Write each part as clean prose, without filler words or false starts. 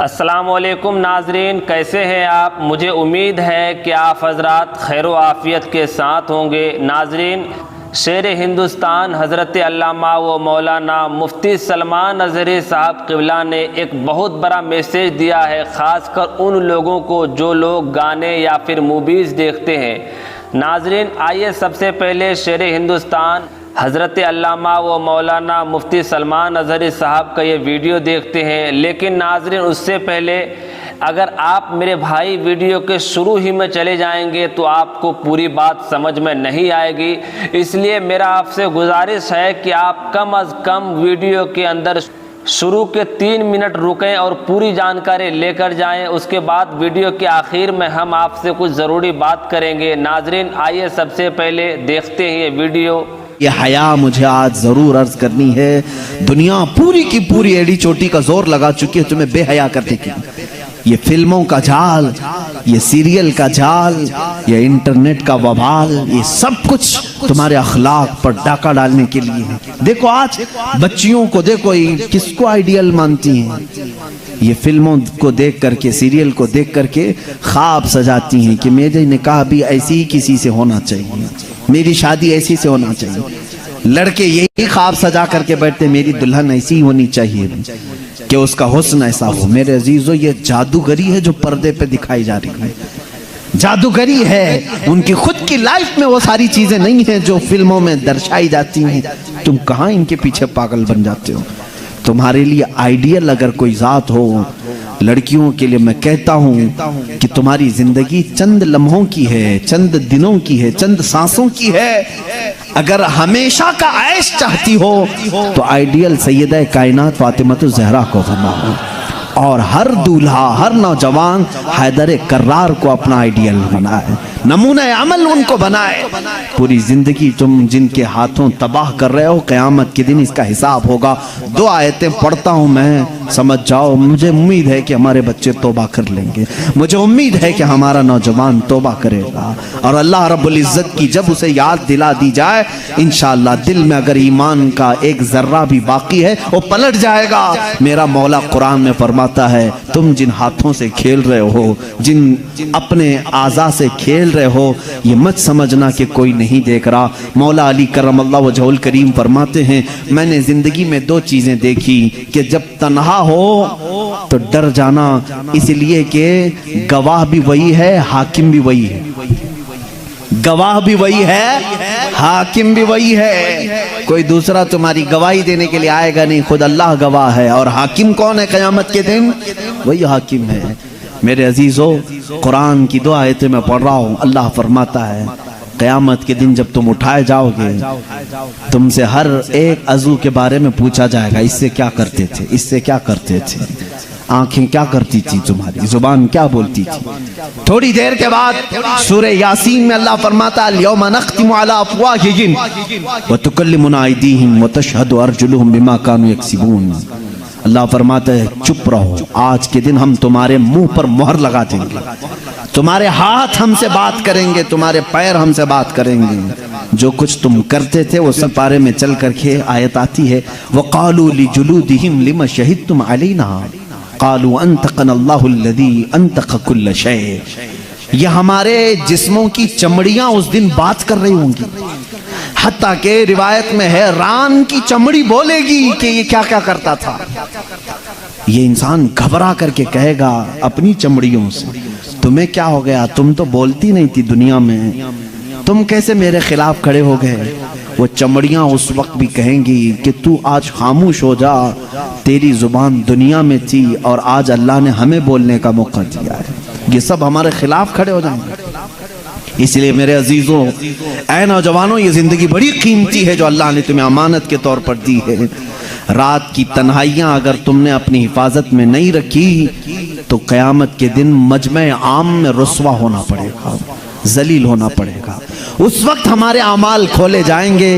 السلام علیکم ناظرین، کیسے ہیں آپ؟ مجھے امید ہے کہ آپ حضرات خیر و عافیت کے ساتھ ہوں گے۔ ناظرین، شیر ہندوستان حضرت علامہ و مولانا مفتی سلمان اظہری صاحب قبلہ نے ایک بہت بڑا میسیج دیا ہے، خاص کر ان لوگوں کو جو لوگ گانے یا پھر موویز دیکھتے ہیں۔ ناظرین، آئیے سب سے پہلے شیر ہندوستان حضرت علامہ و مولانا مفتی سلمان اظہری صاحب کا یہ ویڈیو دیکھتے ہیں۔ لیکن ناظرین، اس سے پہلے اگر آپ میرے بھائی ویڈیو کے شروع ہی میں چلے جائیں گے تو آپ کو پوری بات سمجھ میں نہیں آئے گی، اس لیے میرا آپ سے گزارش ہے کہ آپ کم از کم ویڈیو کے اندر شروع کے 3 منٹ رکیں اور پوری جانکاری لے کر جائیں۔ اس کے بعد ویڈیو کے آخر میں ہم آپ سے کچھ ضروری بات کریں گے۔ ناظرین، آئیے سب سے پہلے دیکھتے ہیں یہ ویڈیو۔ یہ حیا مجھے آج ضرور عرض کرنی ہے، دنیا پوری کی پوری ایڑی چوٹی کا زور لگا چکی ہے تمہیں بے حیا کرنے کی۔ یہ فلموں کا جال، یہ سیریل کا جال، یہ انٹرنیٹ کا وبال، یہ سب کچھ تمہارے اخلاق پر ڈاکہ ڈالنے کے لیے ہے۔ دیکھو آج بچیوں کو دیکھو، کس کو آئیڈیل مانتی ہیں؟ یہ فلموں کو دیکھ کر کے، سیریل کو دیکھ کر کے خواب سجاتی ہیں کہ میرے نکاح بھی ایسی ہی کسی سے ہونا چاہیے، میری شادی ایسی سے ہونا چاہیے۔ لڑکے یہی خواب سجا کر کے بیٹھتے، میری دلہن ایسی ہی ہونی چاہیے کہ اس کا حسن ایسا ہو۔ میرے عزیزو، یہ جادوگری ہے جو پردے پہ دکھائی جا رہی ہے، جادوگری ہے۔ ان کی خود کی لائف میں وہ ساری چیزیں نہیں ہیں جو فلموں میں درشائی جاتی ہیں۔ تم کہاں ان کے پیچھے پاگل بن جاتے ہو؟ تمہارے لیے آئیڈیل اگر کوئی ذات ہو، لڑکیوں کے لیے میں کہتا ہوں کہ تمہاری زندگی چند لمحوں کی ہے، چند دنوں کی ہے، چند سانسوں کی ہے۔ اگر ہمیشہ کا عیش چاہتی ہو تو آئیڈیل سیدہ کائنات فاطمہ الزہرا کو بناؤ، اور ہر دولہا، ہر نوجوان حیدر کرار کو اپنا آئیڈیل بنائے، نمونہ عمل ان کو بنائے۔ پوری زندگی تم جن کے ہاتھوں تباہ کر رہے ہو، قیامت کے دن اس کا حساب ہوگا۔ 2 آیتیں پڑھتا ہوں میں، سمجھ جاؤ۔ مجھے امید ہے کہ ہمارے بچے توبہ کر لیں گے، مجھے امید ہے کہ ہمارا نوجوان توبہ کرے گا، اور اللہ رب العزت کی جب اسے یاد دلا دی جائے، انشاءاللہ دل میں اگر ایمان کا ایک ذرہ بھی باقی ہے وہ پلٹ جائے گا۔ میرا مولا قرآن میں فرماتا ہے، تم جن ہاتھوں سے کھیل رہے ہو، جن اپنے اعضاء سے کھیل رہے ہو، یہ مت سمجھنا کہ کوئی نہیں دیکھ رہا۔ مولا علی کرم اللہ وجہہ الکریم فرماتے ہیں، میں نے زندگی میں 2 چیزیں دیکھی کہ جب تنہا ہو تو ڈر جانا، اس لیے کہ گواہ بھی وہی ہے، حاکم بھی وہی ہے۔ گواہ بھی وہی ہے، حاکم بھی وہی ہے۔ کوئی دوسرا تمہاری گواہی دینے کے لیے آئے گا نہیں، خود اللہ گواہ ہے۔ اور حاکم کون ہے قیامت کے دن؟ وہی حاکم ہے۔ میرے عزیزو، قرآن کی 2 آیتیں میں پڑھ رہا ہوں۔ اللہ فرماتا ہے، قیامت کے دن جب تم اٹھائے جاؤ گے، تم سے ہر ایک عضو کے بارے میں پوچھا جائے گا، اس سے کیا کرتے تھے، اس سے کیا کرتے تھے، آنکھیں کیا کرتی تھی تمہاری، زبان کیا بولتی تھی۔ تھوڑی دیر کے بعد سورہ یاسین میں اللہ فرماتا ہے، اليوم نختم على افواہہم وتکلمنا ایدیہم وتشہد ارجلہم بما كانوا یکسبون۔ اللہ فرماتا ہے، چپ رہو، آج کے دن ہم تمہارے منہ پر مہر لگا دیں گے، تمہارے ہاتھ ہم سے بات کریں گے، تمہارے پیر ہم سے بات کریں گے، جو کچھ تم کرتے تھے وہ سب بارے میں چل کر کے آیت آتی ہے، وَقَالُوا لِجُلُودِهِمْ لِمَ شَهِدْتُمْ عَلَيْنَا قَالُوا أَنْتَقَنَا اللَّهُ الَّذِي أَنْتَقَ كُلَّ شَيْءٍ۔ یہ ہمارے جسموں کی چمڑیاں اس دن بات کر رہی ہوں گی، حتیٰ کہ روایت میں ہے ران کی چمڑی بولے گی کہ یہ کیا کیا کرتا تھا۔ یہ انسان گھبرا کر کے کہے گا اپنی چمڑیوں سے، تمہیں کیا ہو گیا، تم تو بولتی نہیں تھی دنیا میں، تم کیسے میرے خلاف کھڑے ہو گئے؟ وہ چمڑیاں اس وقت بھی کہیں گی کہ تو آج خاموش ہو جا، تیری زبان دنیا میں تھی اور آج اللہ نے ہمیں بولنے کا موقع دیا ہے۔ یہ سب ہمارے خلاف کھڑے ہو جائیں گے۔ اس لیے میرے عزیزوں، اے نوجوانوں، یہ زندگی بڑی قیمتی ہے جو اللہ نے تمہیں امانت کے طور پر دی ہے۔ رات کی تنہائیاں اگر تم نے اپنی حفاظت میں نہیں رکھی تو قیامت کے دن مجمع عام میں رسوا ہونا پڑے گا، ذلیل ہونا پڑے گا۔ اس وقت ہمارے اعمال کھولے جائیں گے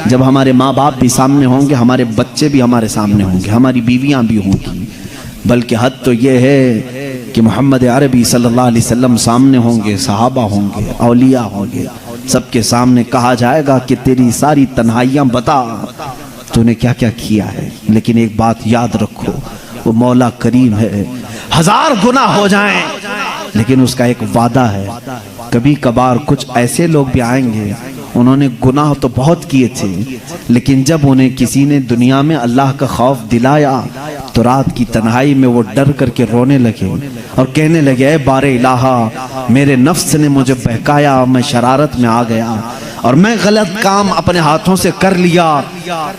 جب ہمارے ماں باپ بھی سامنے ہوں گے، ہمارے بچے بھی ہمارے سامنے ہوں گے، ہماری بیویاں بھی ہوں گی، بلکہ حد تو یہ ہے کہ محمد عربی صلی اللہ علیہ وسلم سامنے ہوں گے، صحابہ ہوں گے، اولیاء ہوں گے، سب کے سامنے کہا جائے گا کہ تیری ساری تنہائیاں بتا، تو نے کیا کیا کیا ہے۔ لیکن ایک بات یاد رکھو، وہ مولا کریم ہے. 1000 گناہ ہو جائیں لیکن اس کا ایک وعدہ ہے. کبھی کبھار کچھ ایسے لوگ بھی آئیں گے, انہوں نے گناہ تو بہت کیے تھے, لیکن جب انہیں کسی نے دنیا میں اللہ کا خوف دلایا تو رات کی تنہائی میں وہ ڈر کر کے رونے لگے اور کہنے لگے, اے بار الہا, میرے نفس نے مجھے بہکایا, میں شرارت میں آ گیا اور میں غلط کام اپنے ہاتھوں سے کر لیا,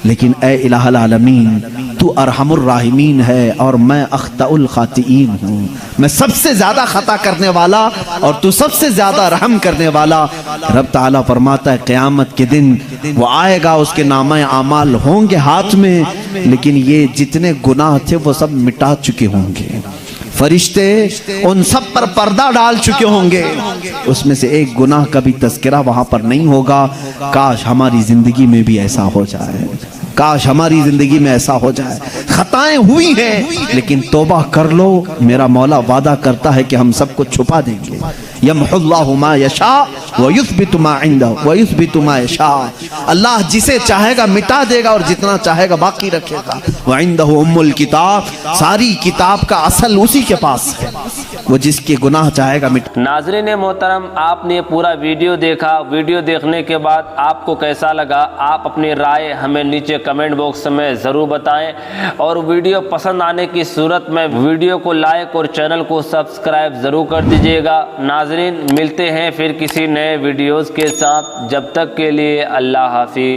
لیکن اے الہ العالمین تو ارحم الراحمین ہے اور میں اخطأ الخاطئین ہوں, میں سب سے زیادہ خطا کرنے والا اور تو سب سے زیادہ رحم کرنے والا. رب تعالیٰ فرماتا ہے قیامت کے دن وہ آئے گا, اس کے نامہ اعمال ہوں گے ہاتھ میں, لیکن یہ جتنے گناہ تھے وہ سب مٹا چکے ہوں گے. فرشتے ان سب پر پردہ ڈال چکے ہوں گے, اس میں سے ایک گناہ کا بھی تذکرہ وہاں پر نہیں ہوگا. کاش ہماری زندگی میں بھی ایسا ہو جائے, کاش ہماری زندگی میں ایسا ہو جائے. خطائیں ہوئی ہیں لیکن توبہ کر لو, میرا مولا وعدہ کرتا ہے کہ ہم سب کو چھپا دیں گے. یمحو اللہ ما یشاء ویثبت ما عنده ویثبت ما یشاء. اللہ جسے چاہے گا مٹا دے گا اور جتنا چاہے گا باقی رکھے گا. وعنده ام الکتاب, ساری کتاب کا اصل اسی کے پاس ہے, وہ جس کے گناہ چاہے گا مٹا. ناظرین محترم, آپ نے پورا ویڈیو دیکھا. ویڈیو دیکھنے کے بعد آپ کو کیسا لگا, آپ اپنی رائے ہمیں نیچے کمنٹ باکس میں ضرور بتائیں, اور ویڈیو پسند آنے کی صورت میں ویڈیو کو لائک اور چینل کو سبسکرائب ضرور کر دیجیے گا. ناظرین ملتے ہیں پھر کسی نئے ویڈیوز کے ساتھ, جب تک کے لیے اللہ حافظ.